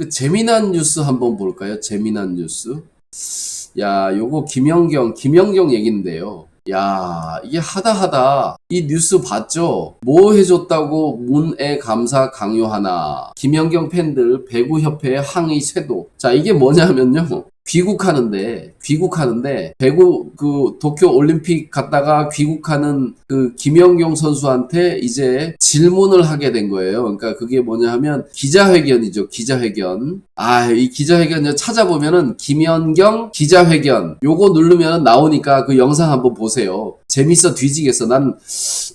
그 재미난 뉴스 한번 볼까요? 재미난 뉴스. 야, 요거 김연경 얘긴데요. 야, 이게 하다 이 뉴스 봤죠? 뭐 해줬다고 문애 감사 강요하나. 김연경 팬들 배구협회에 항의 쇄도. 자, 이게 뭐냐면요. 귀국하는데 배구 그 도쿄 올림픽 갔다가 귀국하는 그 김연경 선수한테 이제 질문을 하게 된 거예요. 그러니까 그게 뭐냐 하면 기자회견이죠. 기자회견. 이 기자회견 찾아보면은 김연경 기자회견 요거 누르면 나오니까 그 영상 한번 보세요. 재밌어 뒤지겠어. 나는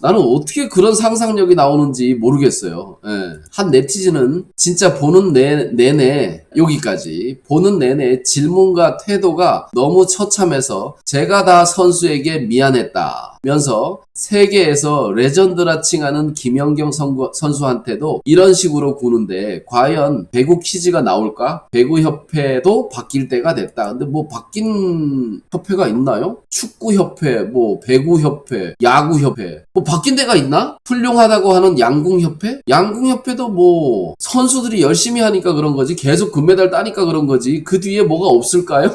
어떻게 그런 상상력이 나오는지 모르겠어요. 예. 한 네티즌은 진짜 보는 내내 여기까지 보는 내내 질문과 태도가 너무 처참해서 제가 다 선수에게 미안했다 면서 세계에서 레전드라 칭하는 김연경 선수한테도 이런 식으로 구는데 과연 배구 퀴즈가 나올까? 배구협회도 바뀔 때가 됐다. 근데 뭐 바뀐 협회가 있나요? 축구협회, 뭐 배구협회, 야구협회 뭐 바뀐 데가 있나? 훌륭하다고 하는 양궁협회? 양궁협회도 뭐 선수들이 열심히 하니까 그런 거지 계속 금메달 따니까 그런 거지 그 뒤에 뭐가 없을까요?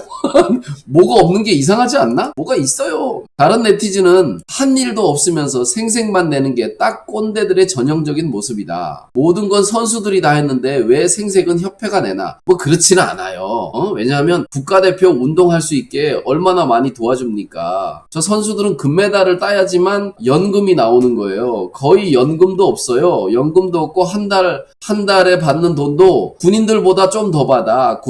뭐가 없는 게 이상하지 않나? 뭐가 있어요. 다른 네티즌은 한 일도 없으면서 생색만 내는 게 딱 꼰대들의 전형적인 모습이다. 모든 건 선수들이 다 했는데 왜 생색은 협회가 내나? 뭐 그렇지는 않아요. 왜냐하면 국가대표 운동할 수 있게 얼마나 많이 도와줍니까? 저 선수들은 금메달을 따야지만 연금이 나오는 거예요. 거의 연금도 없어요. 연금도 없고 한 달에 받는 돈도 군인들보다 좀 더 받아.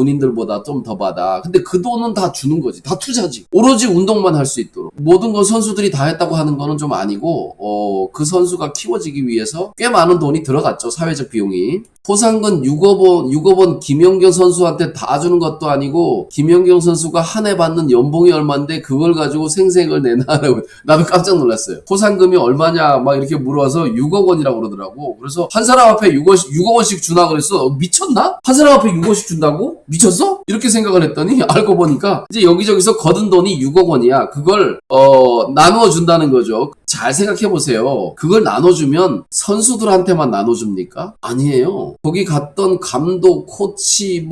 근데 그 돈은 다 주는 거지. 다 투자지. 오로지 운동만 할 수 있도록. 모든 건 선수들이 다 했다고 하는 거는 좀 아니고 그 선수가 키워지기 위해서 꽤 많은 돈이 들어갔죠. 사회적 비용이. 포상금 6억 원 김연경 선수한테 다 주는 것도 아니고 김연경 선수가 한 해 받는 연봉이 얼마인데 그걸 가지고 생색을 내나라고 나도 깜짝 놀랐어요. 포상금이 얼마냐 막 이렇게 물어와서 6억 원이라고 그러더라고. 그래서 한 사람 앞에 6억 원씩 주나 그랬어. 미쳤나? 한 사람 앞에 6억씩 준다고? 미쳤어? 이렇게 생각을 했더니 알고 보니까 이제 여기저기서 거둔 돈이 6억 원이야. 그걸 나누어 준다는 거죠. 잘 생각해 보세요. 그걸 나눠주면 선수들한테만 나눠줍니까? 아니에요. 거기 갔던 감독, 코치,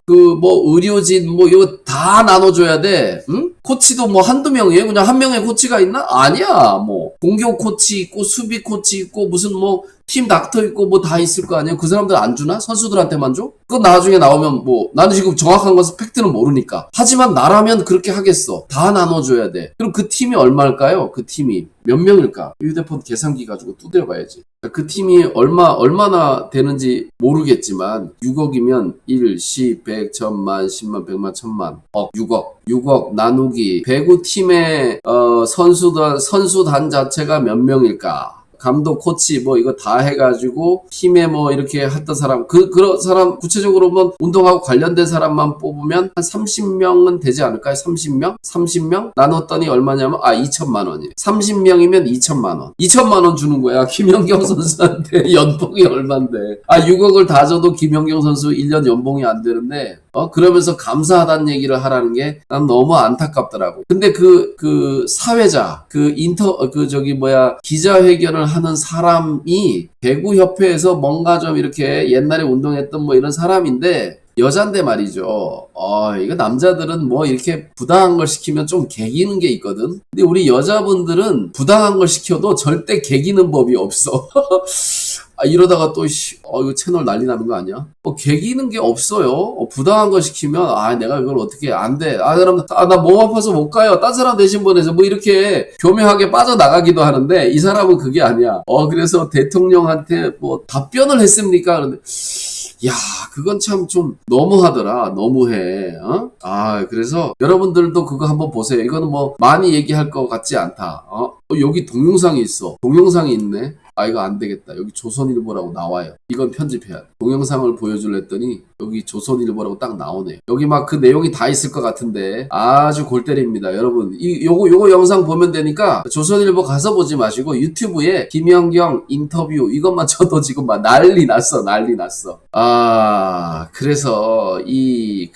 의료진, 이거 다 나눠줘야 돼. 응? 코치도 뭐 한두 명이에요? 그냥 한 명의 코치가 있나? 아니야. 공격 코치 있고, 수비 코치 있고, 무슨 팀 닥터 있고 다 있을 거 아니에요? 그 사람들 안 주나? 선수들한테만 줘? 그건 나중에 나오면 나는 지금 정확한 것은 팩트는 모르니까. 하지만 나라면 그렇게 하겠어. 다 나눠줘야 돼. 그럼 그 팀이 얼마일까요? 그 팀이 몇 명일까? 휴대폰 계산기 가지고 두드려봐야지. 그 팀이 얼마나 되는지 모르겠지만 6억이면 1, 10, 100, 1000만, 10만, 100만, 1000만, 6억 나누기 배구팀의 선수단 자체가 몇 명일까? 감독, 코치, 이거 다 해가지고, 팀에 이렇게 했던 사람, 그런 사람, 구체적으로 운동하고 관련된 사람만 뽑으면 한 30명은 되지 않을까요? 30명? 30명? 나눴더니 얼마냐면, 2천만 원이에요. 30명이면 2천만 원. 2천만 원 주는 거야. 김연경 선수한테 연봉이 얼만데. 6억을 다 줘도 김연경 선수 1년 연봉이 안 되는데, 그러면서 감사하다는 얘기를 하라는 게 난 너무 안타깝더라고. 근데 그 사회자, 기자회견을 하는 사람이 배구협회에서 뭔가 좀 이렇게 옛날에 운동했던 이런 사람인데 여잔데 말이죠. 이거 남자들은 이렇게 부당한 걸 시키면 좀 개기는 게 있거든. 근데 우리 여자분들은 부당한 걸 시켜도 절대 개기는 법이 없어. 이러다가 또 이거 채널 난리 나는 거 아니야? 개기는 게 없어요. 부당한 거 시키면 내가 이걸 어떻게 안 돼. 그럼 나 몸 아파서 못 가요. 딴 사람 대신 보내서 이렇게 교묘하게 빠져나가기도 하는데 이 사람은 그게 아니야. 그래서 대통령한테 답변을 했습니까? 그런데 야, 그건 참 좀 너무하더라. 너무해. 그래서 여러분들도 그거 한번 보세요. 이거는 많이 얘기할 것 같지 않다. 여기 동영상이 있어. 동영상이 있네. 이거 안 되겠다. 여기 조선일보라고 나와요. 이건 편집해야 돼. 동영상을 보여줄래 했더니 여기 조선일보라고 딱 나오네요. 여기 그 내용이 다 있을 것 같은데 아주 골 때립니다. 여러분 요거 영상 보면 되니까 조선일보 가서 보지 마시고 유튜브에 김연경 인터뷰 이것만 쳐도 지금 난리 났어. 그래서 이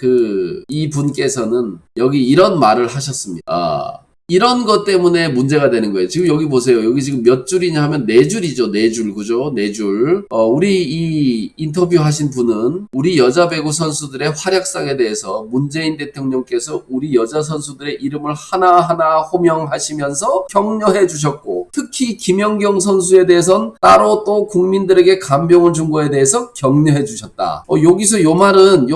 분께서는 여기 이런 말을 하셨습니다. 이런 것 때문에 문제가 되는 거예요. 지금 여기 보세요. 여기 지금 몇 줄이냐 하면 네 줄이죠. 네 줄, 그죠? 네 줄. 우리 이 인터뷰 하신 분은 우리 여자 배구 선수들의 활약상에 대해서 문재인 대통령께서 우리 여자 선수들의 이름을 하나하나 호명하시면서 격려해 주셨고, 특히 김연경 선수에 대해선 따로 또 국민들에게 감명을 준 거에 대해서 격려해 주셨다. 여기서 요 말은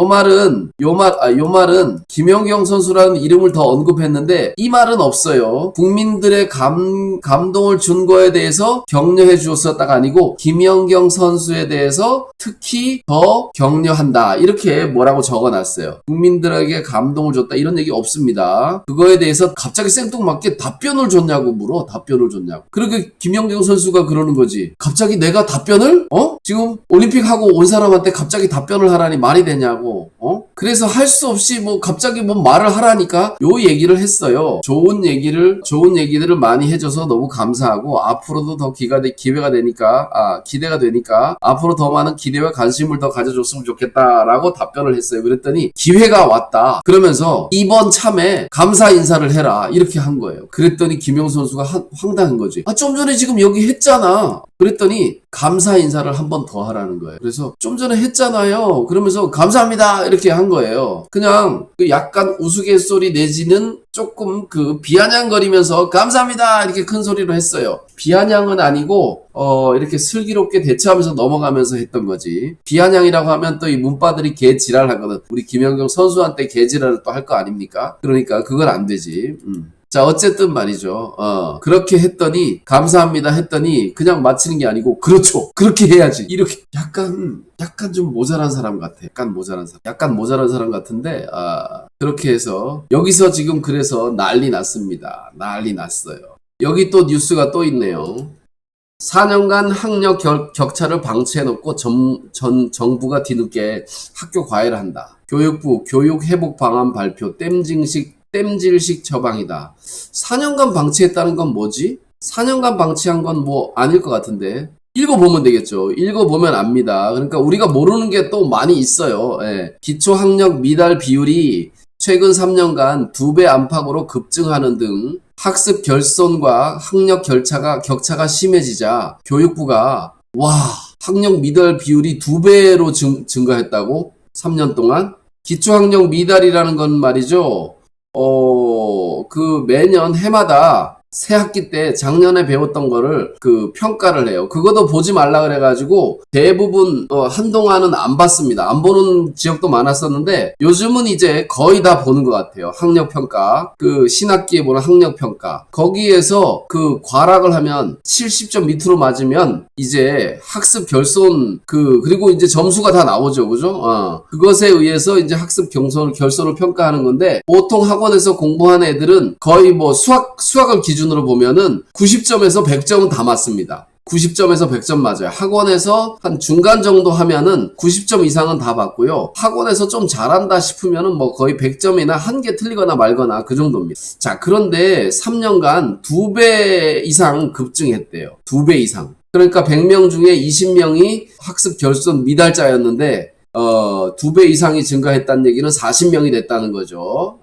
김연경 선수라는 이름을 더 언급했는데 이 말은 없어요. 국민들의 감동을 준 거에 대해서 격려해 주었다가 아니고 김연경 선수에 대해서 특히 더 격려한다. 이렇게 뭐라고 적어놨어요. 국민들에게 감동을 줬다. 이런 얘기 없습니다. 그거에 대해서 갑자기 생뚱맞게 답변을 줬냐고 물어. 답변을 줬냐고. 그렇게 김연경 선수가 그러는 거지. 갑자기 내가 답변을? 지금 올림픽 하고 온 사람한테 갑자기 답변을 하라니 말이 되냐고. 그래서 할 수 없이 뭐 갑자기 뭐 말을 하라니까 요 얘기를 했어요. 좋은 얘기들을 많이 해줘서 너무 감사하고 앞으로도 더 기대가 되니까 앞으로 더 많은 기대와 관심을 더 가져줬으면 좋겠다라고 답변을 했어요. 그랬더니 기회가 왔다. 그러면서 이번 참에 감사 인사를 해라. 이렇게 한 거예요. 그랬더니 김영 선수가 황당한 거지. 좀 전에 지금 여기 했잖아. 그랬더니 감사 인사를 한 번 더 하라는 거예요. 그래서 좀 전에 했잖아요. 그러면서 감사합니다. 이렇게 한 거예요. 그냥 약간 우스갯소리 내지는 조금 비아냥거리면서 감사합니다. 이렇게 큰 소리로 했어요. 비아냥은 아니고 이렇게 슬기롭게 대처하면서 넘어가면서 했던 거지. 비아냥이라고 하면 또 이 문바들이 개지랄 하거든. 우리 김연경 선수한테 개지랄을 또 할 거 아닙니까? 그러니까 그건 안 되지. 자, 어쨌든 말이죠. 그렇게 했더니, 감사합니다 했더니, 그냥 마치는 게 아니고, 그렇죠. 그렇게 해야지. 이렇게, 약간 좀 모자란 사람 같아. 약간 모자란 사람 같은데, 그렇게 해서, 여기서 지금 그래서 난리 났습니다. 난리 났어요. 여기 또 뉴스가 또 있네요. 4년간 학력 격차를 방치해놓고 정부가 뒤늦게 학교 과외를 한다. 교육부 교육회복 방안 발표 땜질식 처방이다. 4년간 방치했다는 건 뭐지? 4년간 방치한 건 뭐 아닐 것 같은데. 읽어보면 되겠죠. 읽어보면 압니다. 그러니까 우리가 모르는 게 또 많이 있어요. 기초학력 미달 비율이 최근 3년간 2배 안팎으로 급증하는 등 학습 결손과 학력 격차가 심해지자 교육부가 학력 미달 비율이 2배로 증가했다고? 3년 동안? 기초학력 미달이라는 건 말이죠. 매년 해마다 새 학기 때 작년에 배웠던 거를 평가를 해요. 그것도 보지 말라 그래가지고 대부분 한동안은 안 봤습니다. 안 보는 지역도 많았었는데 요즘은 이제 거의 다 보는 것 같아요. 학력평가, 신학기에 보는 학력평가. 거기에서 과락을 하면 70점 밑으로 맞으면 이제 학습 결손 그리고 이제 점수가 다 나오죠, 그죠? 그것에 의해서 이제 학습 결손을 평가하는 건데 보통 학원에서 공부하는 애들은 거의 뭐 수학을 기준으로 보면은 90점에서 100점은 다 맞습니다. 90점에서 100점 맞아요. 학원에서 한 중간 정도 하면은 90점 이상은 다 받고요. 학원에서 좀 잘한다 싶으면은 뭐 거의 100점이나 한 개 틀리거나 말거나 그 정도입니다. 자, 그런데 3년간 2배 이상 급증했대요. 2배 이상. 그러니까 100명 중에 20명이 학습 결손 미달자였는데 2배 이상이 증가했다는 얘기는 40명이 됐다는 거죠.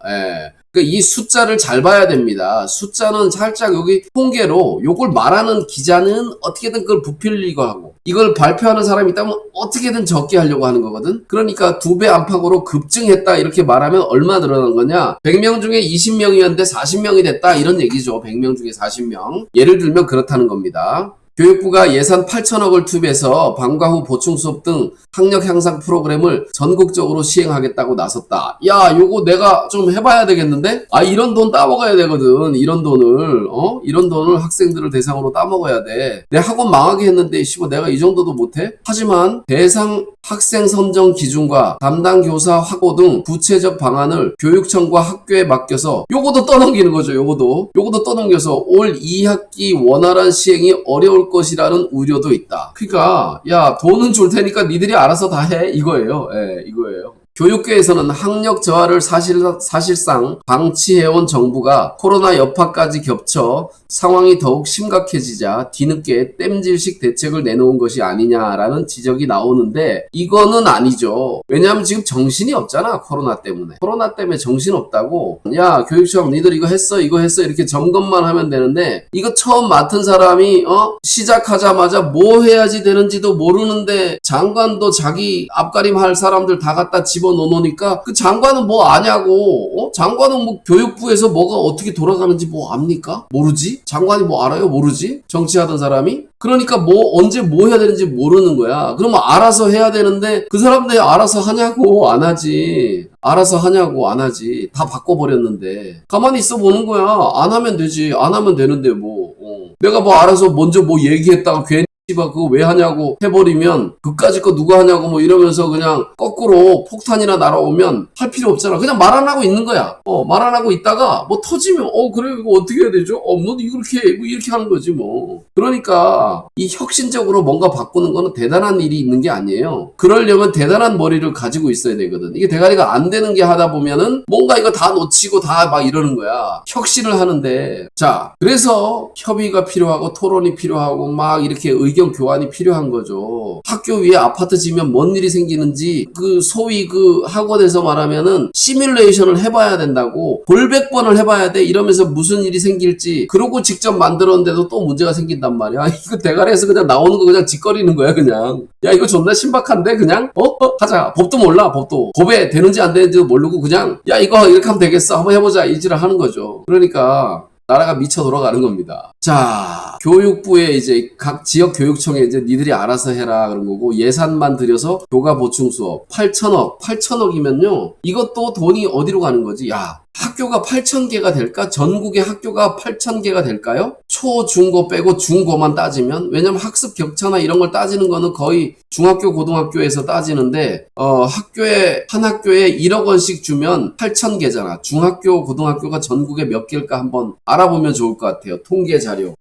그러니까 이 숫자를 잘 봐야 됩니다. 숫자는 살짝 여기 통계로 요걸 말하는 기자는 어떻게든 그걸 부풀리고 하고 이걸 발표하는 사람이 있다면 어떻게든 적게 하려고 하는 거거든. 그러니까 2배 안팎으로 급증했다 이렇게 말하면 얼마 늘어난 거냐? 100명 중에 20명이었는데 40명이 됐다 이런 얘기죠. 100명 중에 40명. 예를 들면 그렇다는 겁니다. 교육부가 예산 8천억을 투입해서 방과 후 보충 수업 등 학력 향상 프로그램을 전국적으로 시행하겠다고 나섰다. 야, 요거 내가 좀 해봐야 되겠는데? 이런 돈 따먹어야 되거든. 이런 돈을 학생들을 대상으로 따먹어야 돼. 내 학원 망하게 했는데, 내가 이 정도도 못해? 하지만 대상 학생 선정 기준과 담당 교사 확보 등 구체적 방안을 교육청과 학교에 맡겨서 요거도 떠넘기는 거죠. 요거도 떠넘겨서 올 2학기 원활한 시행이 어려울 것이라는 우려도 있다. 그러니까 야, 돈은 줄 테니까 니들이 알아서 다 해. 이거예요. 이거예요. 교육계에서는 학력 저하를 사실상 방치해온 정부가 코로나 여파까지 겹쳐 상황이 더욱 심각해지자 뒤늦게 땜질식 대책을 내놓은 것이 아니냐라는 지적이 나오는데 이거는 아니죠. 왜냐하면 지금 정신이 없잖아. 코로나 때문에. 코로나 때문에 정신 없다고. 야, 교육청 니들 이거 했어 이렇게 점검만 하면 되는데 이거 처음 맡은 사람이 시작하자마자 뭐 해야지 되는지도 모르는데 장관도 자기 앞가림 할 사람들 다 갖다 집어넣으니까 그 장관은 뭐 아냐고. 장관은 뭐 교육부에서 뭐가 어떻게 돌아가는지 뭐 압니까? 모르지? 장관이 뭐 알아요? 모르지? 정치하던 사람이? 그러니까 뭐 언제 뭐 해야 되는지 모르는 거야. 그러면 알아서 해야 되는데 그 사람들이 알아서 하냐고 안 하지. 알아서 하냐고 안 하지. 다 바꿔버렸는데 가만히 있어 보는 거야. 안 하면 되지. 안 하면 되는데 뭐. 내가 뭐 알아서 먼저 뭐 얘기했다가 괜히 그거 왜 하냐고 해버리면 그까짓 거 누가 하냐고 뭐 이러면서 그냥 거꾸로 폭탄이나 날아오면 할 필요 없잖아. 그냥 말 안 하고 있는 거야. 말 안 하고 있다가 뭐 터지면 그래 이거 어떻게 해야 되죠? 뭐 이렇게 하는 거지 뭐. 그러니까 이 혁신적으로 뭔가 바꾸는 거는 대단한 일이 있는 게 아니에요. 그러려면 대단한 머리를 가지고 있어야 되거든. 이게 대가리가 안 되는 게 하다 보면은 뭔가 이거 다 놓치고 다 막 이러는 거야. 혁신을 하는데 자 그래서 협의가 필요하고 토론이 필요하고 막 이렇게 의견 교환이 필요한 거죠. 학교 위에 아파트 지면 뭔 일이 생기는지 그 소위 그 학원에서 말하면은 시뮬레이션을 해봐야 된다고 볼백 번을 해봐야 돼 이러면서 무슨 일이 생길지 그러고 직접 만들었는데도 또 문제가 생긴단 말이야. 이거 대가리에서 그냥 나오는 거 그냥 짓거리는 거야 그냥. 야 이거 존나 신박한데 그냥 하자. 법도 몰라 법도. 법에 되는지 안 되는지도 모르고 그냥 야 이거 이렇게 하면 되겠어 한번 해보자 이지를 하는 거죠. 그러니까 나라가 미쳐 돌아가는 겁니다. 자, 교육부에 이제 각 지역 교육청에 이제 니들이 알아서 해라 그런 거고 예산만 들여서 교과 보충 수업 8천억이면요. 이것도 돈이 어디로 가는 거지? 야, 학교가 8,000개가 될까? 전국의 학교가 8,000개가 될까요? 초, 중고 빼고 중고만 따지면? 왜냐면 학습 격차나 이런 걸 따지는 거는 거의 중학교, 고등학교에서 따지는데 한 학교에 1억 원씩 주면 8,000개잖아. 중학교, 고등학교가 전국에 몇 개일까 한번 알아보면 좋을 것 같아요. 통계 자료를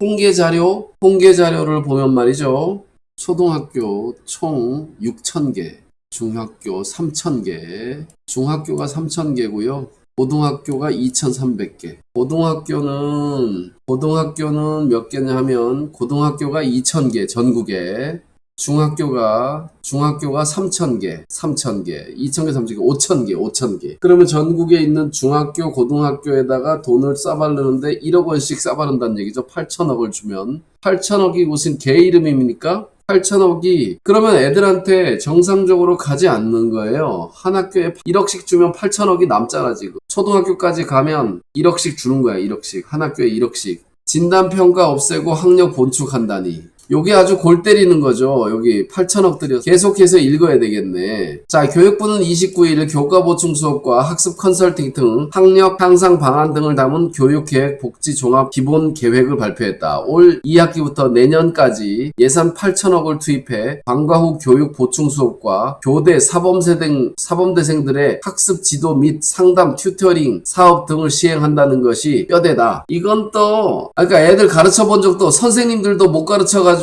보면 말이죠. 초등학교 총 6,000개, 중학교 3,000개, 중학교가 3,000개고요. 고등학교가 2,300개. 고등학교는 몇 개냐 하면 고등학교가 2,000개 전국에. 중학교가 3,000개, 2,000개, 3,000개, 5,000개. 그러면 전국에 있는 중학교, 고등학교에다가 돈을 싸바르는데 1억 원씩 싸바른다는 얘기죠. 8천억을 주면. 8천억이 무슨 개 이름입니까? 8천억이 그러면 애들한테 정상적으로 가지 않는 거예요. 한 학교에 1억씩 주면 8천억이 남잖아 지금. 초등학교까지 가면 1억씩 주는 거야. 1억씩. 한 학교에 1억씩. 진단평가 없애고 학력 본축한다니. 요게 아주 골 때리는 거죠. 여기 8천억 들여 계속해서 읽어야 되겠네. 자, 교육부는 29일 교과 보충 수업과 학습 컨설팅 등 학력 향상 방안 등을 담은 교육계획 복지 종합 기본 계획을 발표했다. 올 2학기부터 내년까지 예산 8천억을 투입해 방과 후 교육 보충 수업과 교대 사범대생들의 학습 지도 및 상담 튜터링 사업 등을 시행한다는 것이 뼈대다. 이건 또 그러니까 애들 가르쳐 본 적도 선생님들도 못 가르쳐 가지고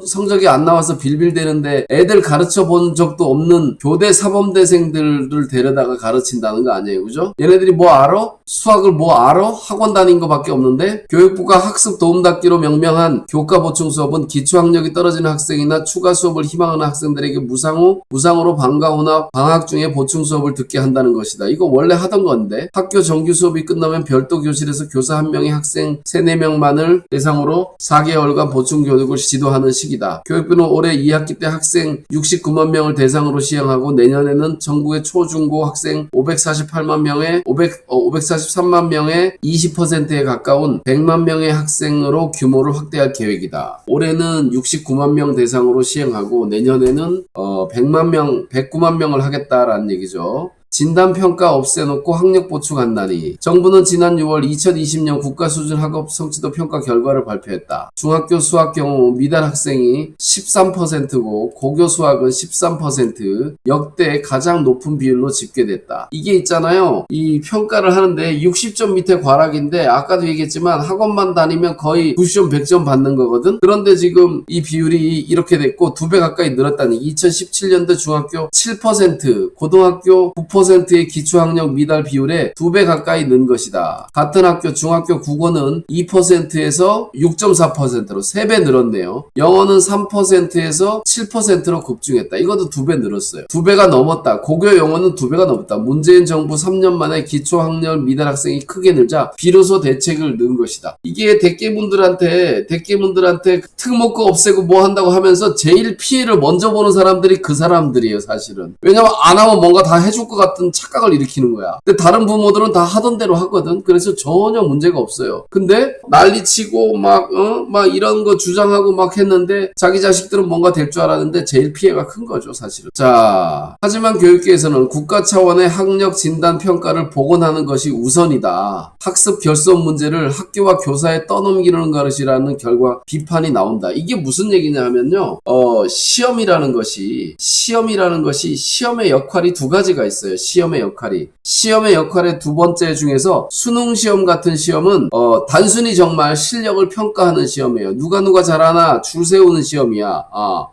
성적이 안 나와서 빌빌대는데 애들 가르쳐 본 적도 없는 교대 사범대생들을 데려다가 가르친다는 거 아니에요, 그죠? 얘네들이 뭐 알아? 수학을 뭐 알아? 학원 다닌 거밖에 없는데 교육부가 학습 도움닫기로 명명한 교과 보충 수업은 기초학력이 떨어지는 학생이나 추가 수업을 희망하는 학생들에게 무상으로 방과 후나 방학 중에 보충 수업을 듣게 한다는 것이다. 이거 원래 하던 건데 학교 정규 수업이 끝나면 별도 교실에서 교사 한 명이 학생 3, 4명만을 대상으로 4개월간 보충 교육을 지도하는 시기다. 교육부는 올해 2학기 때 학생 69만 명을 대상으로 시행하고 내년에는 전국의 초중고 학생 543만 명의 20%에 가까운 100만 명의 학생으로 규모를 확대할 계획이다. 올해는 69만 명 대상으로 시행하고 내년에는 109만 명을 하겠다라는 얘기죠. 진단평가 없애놓고 학력 보충한다니. 정부는 지난 6월 2020년 국가수준 학업 성취도 평가 결과를 발표했다. 중학교 수학 경우 미달 학생이 13%고 고교 수학은 13%, 역대 가장 높은 비율로 집계됐다. 이게 있잖아요. 이 평가를 하는데 60점 밑에 과락인데 아까도 얘기했지만 학원만 다니면 거의 90점, 100점 받는 거거든. 그런데 지금 이 비율이 이렇게 됐고 2배 가까이 늘었다니. 2017년도 중학교 7%, 고등학교 9%의 기초학력 미달 비율에 2배 가까이 는 것이다. 같은 학교 중학교 국어는 2%에서 6.4%로 3배 늘었네요. 영어는 3%에서 7%로 급증했다. 이것도 2배 늘었어요. 2배가 넘었다. 고교 영어는 2배가 넘었다. 문재인 정부 3년 만에 기초학력 미달 학생이 크게 늘자 비로소 대책을 넣은 것이다. 이게 대개분들한테 특목고 없애고 뭐 한다고 하면서 제일 피해를 먼저 보는 사람들이 그 사람들이에요, 사실은. 왜냐면 안 하면 뭔가 다 해줄 것 같은 착각을 일으키는 거야. 근데 다른 부모들은 다 하던 대로 하거든. 그래서 전혀 문제가 없어요. 근데 난리치고 막 이런 거 주장하고 막 했는데 자기 자식들은 뭔가 될 줄 알았는데 제일 피해가 큰 거죠, 사실은. 자, 하지만 교육계에서는 국가 차원의 학력 진단 평가를 복원하는 것이 우선이다. 학습 결손 문제를 학교와 교사에 떠넘기는 것이라는 결과 비판이 나온다. 이게 무슨 얘기냐 하면요. 시험이라는 것이 시험의 역할이 두 가지가 있어요. 시험의 역할의 두 번째 중에서 수능 시험 같은 시험은 단순히 정말 실력을 평가하는 시험이에요. 누가 잘하나 줄 세우는 시험이야.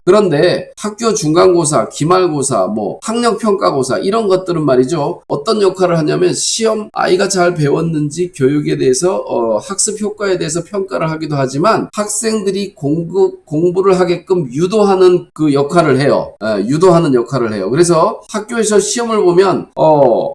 그런데 학교 중간고사, 기말고사, 학력평가고사 이런 것들은 말이죠. 어떤 역할을 하냐면 시험 아이가 잘 배웠는지 교육에 대해서 학습 효과에 대해서 평가를 하기도 하지만 학생들이 공부를 하게끔 유도하는 그 역할을 해요. 유도하는 역할을 해요. 그래서 학교에서 시험을 보면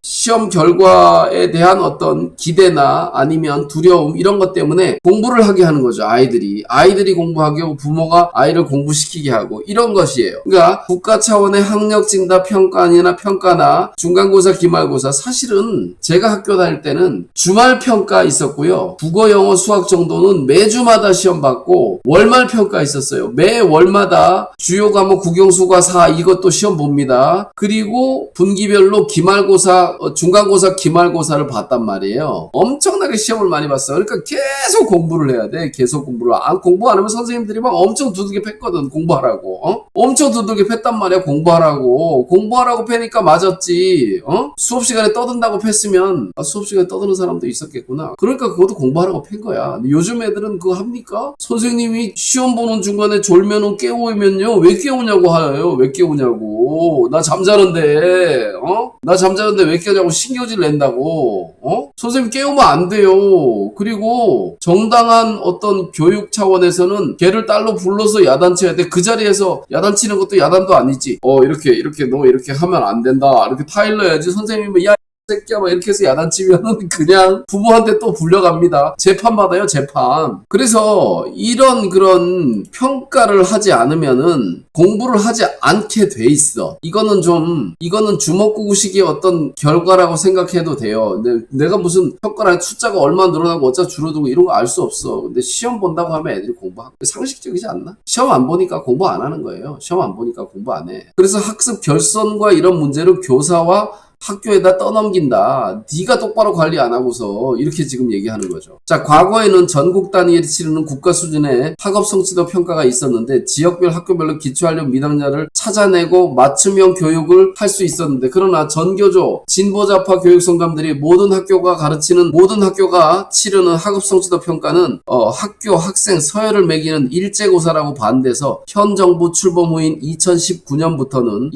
시험 결과에 대한 어떤 기대나 아니면 두려움 이런 것 때문에 공부를 하게 하는 거죠. 아이들이 공부하게 하고 부모가 아이를 공부시키게 하고 이런 것이에요. 그러니까 국가 차원의 학력 진단 평가나 중간고사, 기말고사 사실은 제가 학교 다닐 때는 주말 평가 있었고요. 국어, 영어, 수학 정도는 매주마다 시험 받고 월말 평가 있었어요. 매 월마다 주요 과목 국영수과 4 이것도 시험 봅니다. 그리고 분기별로 기말고사, 중간고사, 기말고사를 봤단 말이에요. 엄청나게 시험을 많이 봤어요. 그러니까 계속 공부를 해야 돼. 계속 공부를. 공부 안 하면 선생님들이 막 엄청 두들겨 팼거든. 공부하라고. 엄청 두들겨 팼단 말이야. 공부하라고 패니까 맞았지. 수업 시간에 떠든다고 팼으면 수업 시간에 떠드는 사람도 있었겠구나. 그러니까 그것도 공부하라고 팬 거야. 근데 요즘 애들은 그거 합니까? 선생님이 시험 보는 중간에 졸면은 깨우면요. 왜 깨우냐고 하요. 왜 깨우냐고. 나 잠자는데 왜 깨우냐고 신경질 낸다고. 선생님 깨우면 안 돼요. 그리고 정당한 어떤 교육 차원에서는 걔를 딸로 불러서 야단쳐야 돼. 그 자리에서 야단치는 것도 야단도 아니지. 이렇게 너 이렇게 하면 안 된다. 이렇게 타일러야지. 선생님은 야 새끼야 막 이렇게 해서 야단치면은 그냥 부모한테 또 불려갑니다. 재판 받아요, 재판. 그래서 이런 그런 평가를 하지 않으면은 공부를 하지 않게 돼 있어. 이거는 주먹구구식의 어떤 결과라고 생각해도 돼요. 내가 무슨 평가랑 숫자가 얼마 늘어나고 어쩌고 줄어들고 이런 거 알 수 없어. 근데 시험 본다고 하면 애들이 공부하고 상식적이지 않나? 시험 안 보니까 공부 안 하는 거예요. 시험 안 보니까 공부 안 해. 그래서 학습 결손과 이런 문제를 교사와 학교에다 떠넘긴다. 네가 똑바로 관리 안 하고서 이렇게 지금 얘기하는 거죠. 자, 과거에는 전국 단위에 치르는 국가 수준의 학업 성취도 평가가 있었는데 지역별 학교별로 기초학력 미달자를 찾아내고 맞춤형 교육을 할 수 있었는데 그러나 전교조 진보좌파 교육성감들이 모든 학교가 치르는 학업 성취도 평가는 학교 학생 서열을 매기는 일제고사라고 반대해서 현 정부 출범 후인 2017년부터는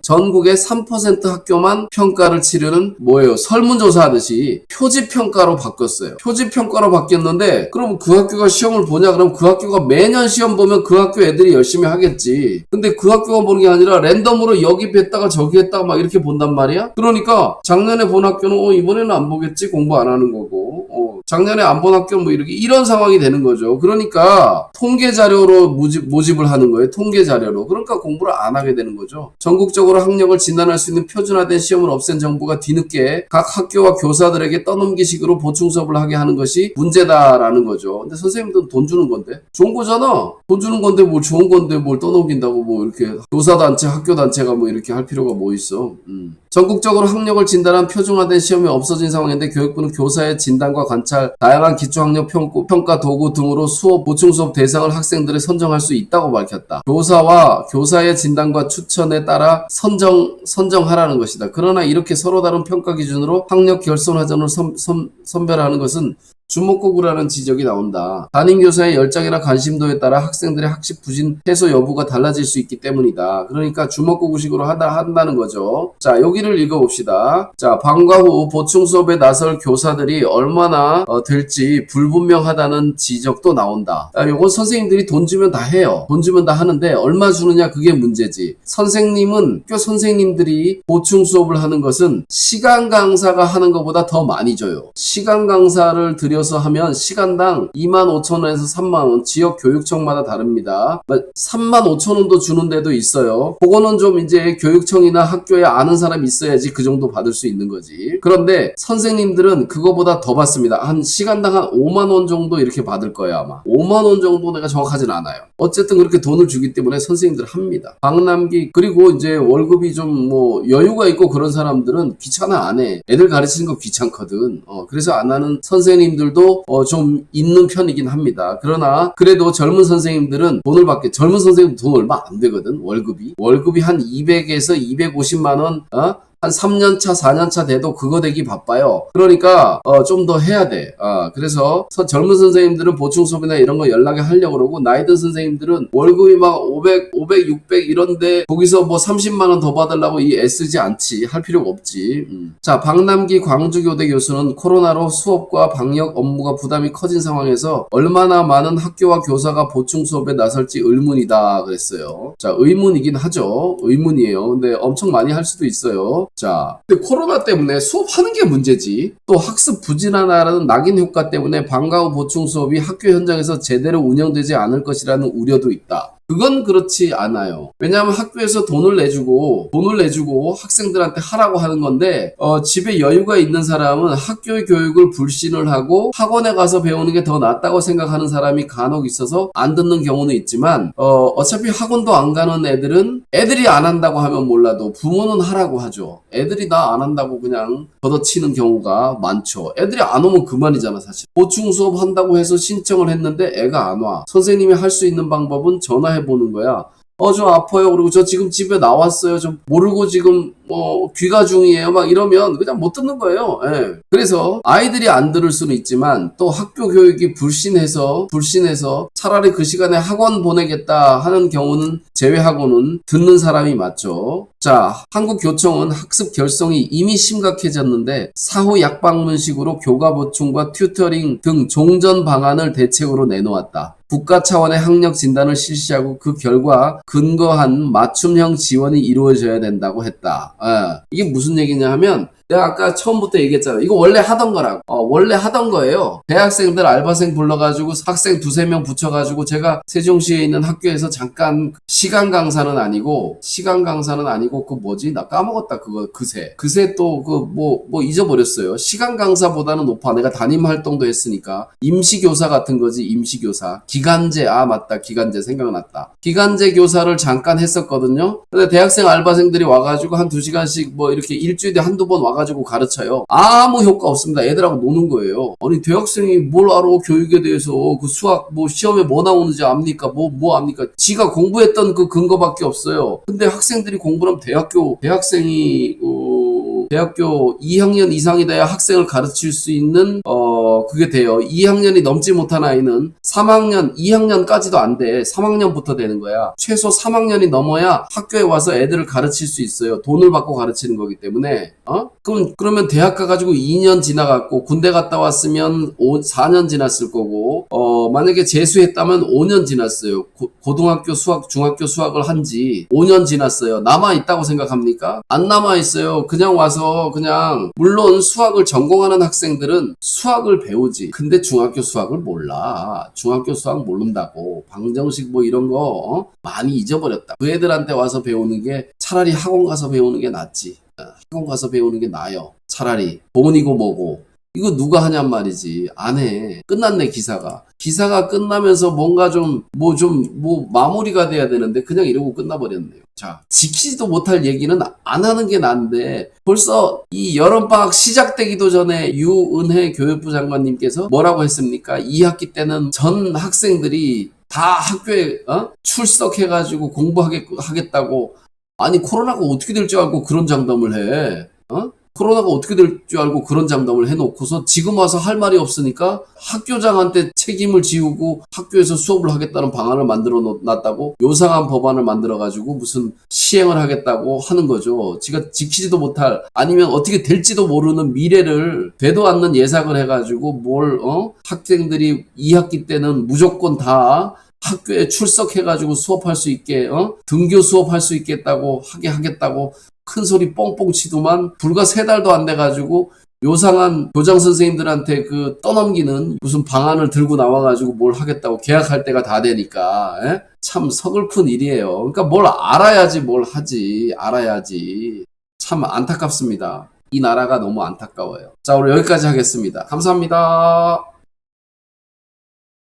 전국의 3% 학교만 평가를 치르는 설문조사 하듯이 표지평가로 바뀌었어요. 표지평가로 바뀌었는데 그럼 그 학교가 시험을 보냐? 그럼 그 학교가 매년 시험 보면 그 학교 애들이 열심히 하겠지. 근데 그 학교가 보는 게 아니라 랜덤으로 여기 뺐다가 저기 했다가 막 이렇게 본단 말이야. 그러니까 작년에 본 학교는 이번에는 안 보겠지. 공부 안 하는 거고 작년에 안 본 학교 뭐 이렇게 이런 상황이 되는 거죠. 그러니까 통계 자료로 모집을 하는 거예요. 통계 자료로. 그러니까 공부를 안 하게 되는 거죠. 전국적으로 학력을 진단할 수 있는 표준화된 시험을 없앤 정부가 뒤늦게 각 학교와 교사들에게 떠넘기식으로 보충 수업을 하게 하는 것이 문제다라는 거죠. 근데 선생님들은 돈 주는 건데 좋은 거잖아. 돈 주는 건데 뭘 좋은 건데 뭘 떠넘긴다고 뭐 이렇게 교사단체 학교단체가 뭐 이렇게 할 필요가 뭐 있어. 전국적으로 학력을 진단한 표준화된 시험이 없어진 상황인데 교육부는 교사의 진단과 관찰, 다양한 기초학력 평가 도구 등으로 수업, 보충 수업 대상을 학생들을 선정할 수 있다고 밝혔다. 교사와 교사의 진단과 추천에 따라 선정하라는 것이다. 그러나 이렇게 서로 다른 평가 기준으로 학력 결손 화전을 선별하는 것은 주목구구라는 지적이 나온다. 담임교사의 열정이나 관심도에 따라 학생들의 학습 부진 해소 여부가 달라질 수 있기 때문이다. 그러니까 주목구구식으로 한다는 거죠. 자, 여기를 읽어봅시다. 자, 방과 후 보충 수업에 나설 교사들이 얼마나 될지 불분명하다는 지적도 나온다. 요건 선생님들이 돈 주면 다 해요. 돈 주면 다 하는데 얼마 주느냐 그게 문제지. 학교 선생님들이 보충 수업을 하는 것은 시간 강사가 하는 것보다 더 많이 줘요. 시간 강사를 들여서 하면 시간당 25,000원에서 30,000원, 지역 교육청마다 다릅니다. 35,000원도 주는 데도 있어요. 그거는 좀 이제 교육청이나 학교에 아는 사람이 있어야지 그 정도 받을 수 있는 거지. 그런데 선생님들은 그거보다 더 받습니다. 한 시간당 한 5만원 정도 이렇게 받을 거예요, 아마. 5만원 정도 내가 정확하진 않아요. 어쨌든 그렇게 돈을 주기 때문에 선생님들 합니다. 방남기, 그리고 이제 월급이 좀 뭐 여유가 있고 그런 사람들은 귀찮아 안 해. 애들 가르치는 거 귀찮거든. 그래서 안 하는 선생님들도 좀 있는 편이긴 합니다. 그러나 그래도 젊은 선생님들은 젊은 선생님 돈 얼마 안 되거든. 월급이 한 200에서 250만원, 한 3년차, 4년차 돼도 그거 되기 바빠요. 그러니까 좀 더 해야 돼. 그래서 젊은 선생님들은 보충 수업이나 이런 거 연락에 하려고 그러고, 나이 든 선생님들은 월급이 막 500, 600 이런데 거기서 뭐 30만 원 더 받으려고 애쓰지 않지. 할 필요가 없지. 자, 박남기 광주교대 교수는 코로나로 수업과 방역 업무가 부담이 커진 상황에서 얼마나 많은 학교와 교사가 보충 수업에 나설지 의문이다 그랬어요. 자, 의문이긴 하죠. 의문이에요. 근데 엄청 많이 할 수도 있어요. 자, 근데 코로나 때문에 수업하는 게 문제지. 또 학습 부진하다라는 낙인 효과 때문에 방과 후 보충 수업이 학교 현장에서 제대로 운영되지 않을 것이라는 우려도 있다. 그건 그렇지 않아요. 왜냐하면 학교에서 돈을 내주고 학생들한테 하라고 하는 건데, 집에 여유가 있는 사람은 학교의 교육을 불신을 하고 학원에 가서 배우는 게 더 낫다고 생각하는 사람이 간혹 있어서 안 듣는 경우는 있지만, 어차피 학원도 안 가는 애들이 안 한다고 하면 몰라도 부모는 하라고 하죠. 애들이 나 안 한다고 그냥 걷어치는 경우가 많죠. 애들이 안 오면 그만이잖아, 사실. 보충 수업 한다고 해서 신청을 했는데 애가 안 와. 선생님이 할 수 있는 방법은 전화해보는 거야. 저 아파요. 그리고 저 지금 집에 나왔어요. 저 모르고 지금 귀가 중이에요. 막 이러면 그냥 못 듣는 거예요. 예. 그래서 아이들이 안 들을 수는 있지만 또 학교 교육이 불신해서 차라리 그 시간에 학원 보내겠다 하는 경우는 제외하고는 듣는 사람이 맞죠. 자, 한국교총은 학습 결성이 이미 심각해졌는데 사후 약방문식으로 교과 보충과 튜터링 등 종전 방안을 대책으로 내놓았다. 국가 차원의 학력 진단을 실시하고 그 결과 근거한 맞춤형 지원이 이루어져야 된다고 했다. 이게 무슨 얘기냐 하면, 내가 아까 처음부터 얘기했잖아. 이거 원래 하던 거라고. 원래 하던 거예요. 대학생들 알바생 불러가지고 학생 두세 명 붙여가지고 제가 세종시에 있는 학교에서 잠깐 시간 강사는 아니고 그 뭐지? 나 까먹었다. 그거 그새 또 뭐 잊어버렸어요. 시간 강사보다는 높아. 내가 담임 활동도 했으니까. 임시교사 같은 거지. 임시교사. 기간제. 맞다. 기간제 생각났다. 기간제 교사를 잠깐 했었거든요. 근데 대학생 알바생들이 와가지고 한 2시간씩 뭐 이렇게 일주일에 한두 번 와가지고 가르쳐요. 아무 효과 없습니다. 애들하고 노는 거예요. 아니, 대학생이 뭘 알아? 교육에 대해서. 그 수학 뭐 시험에 뭐 나오는지 압니까? 뭐 압니까? 지가 공부했던 그 근거밖에 없어요. 근데 학생들이 공부하면 대학생이 대학교 2학년 이상이 돼야 학생을 가르칠 수 있는 그게 돼요. 2학년이 넘지 못한 아이는 3학년, 2학년까지도 안 돼. 3학년부터 되는 거야. 최소 3학년이 넘어야 학교에 와서 애들을 가르칠 수 있어요. 돈을 받고 가르치는 거기 때문에. 그러면 대학 가가지고 2년 지나갔고, 군대 갔다 왔으면 4년 지났을 거고, 만약에 재수했다면 5년 지났어요. 고등학교 수학, 중학교 수학을 한 지 5년 지났어요. 남아있다고 생각합니까? 안 남아있어요. 그냥 와서 물론 수학을 전공하는 학생들은 수학을 배우지. 근데 중학교 수학을 몰라. 중학교 수학 모른다고. 방정식 뭐 이런 거 많이 잊어버렸다. 그 애들한테 와서 배우는 게 차라리 학원 가서 배우는 게 낫지. 학원 가서 배우는 게 나아요. 차라리 본이고 뭐고. 이거 누가 하냔 말이지. 안 해. 끝났네, 기사가. 기사가 끝나면서 뭔가 뭐 마무리가 돼야 되는데 그냥 이러고 끝나버렸네요. 자, 지키지도 못할 얘기는 안 하는 게 나은데 벌써 이 여름방학 시작되기도 전에 유은혜 교육부 장관님께서 뭐라고 했습니까? 2학기 때는 전 학생들이 다 학교에 출석해가지고 공부하겠다고. 아니, 코로나가 어떻게 될 줄 알고 그런 장담을 해. 코로나가 어떻게 될 줄 알고 그런 장담을 해놓고서 지금 와서 할 말이 없으니까 학교장한테 책임을 지우고 학교에서 수업을 하겠다는 방안을 만들어 놨다고 요상한 법안을 만들어가지고 무슨 시행을 하겠다고 하는 거죠. 지가 지키지도 못할 아니면 어떻게 될지도 모르는 미래를 되도 않는 예상을 해가지고 학생들이 2학기 때는 무조건 다 학교에 출석해가지고 수업할 수 있게 등교 수업할 수 있겠다고 하겠다고 큰 소리 뻥뻥 치더만 불과 3달도 안 돼가지고 요상한 교장 선생님들한테 그 떠넘기는 무슨 방안을 들고 나와가지고 뭘 하겠다고 계약할 때가 다 되니까 참 서글픈 일이에요. 그러니까 뭘 알아야지 뭘 하지. 알아야지. 참 안타깝습니다. 이 나라가 너무 안타까워요. 자, 오늘 여기까지 하겠습니다. 감사합니다.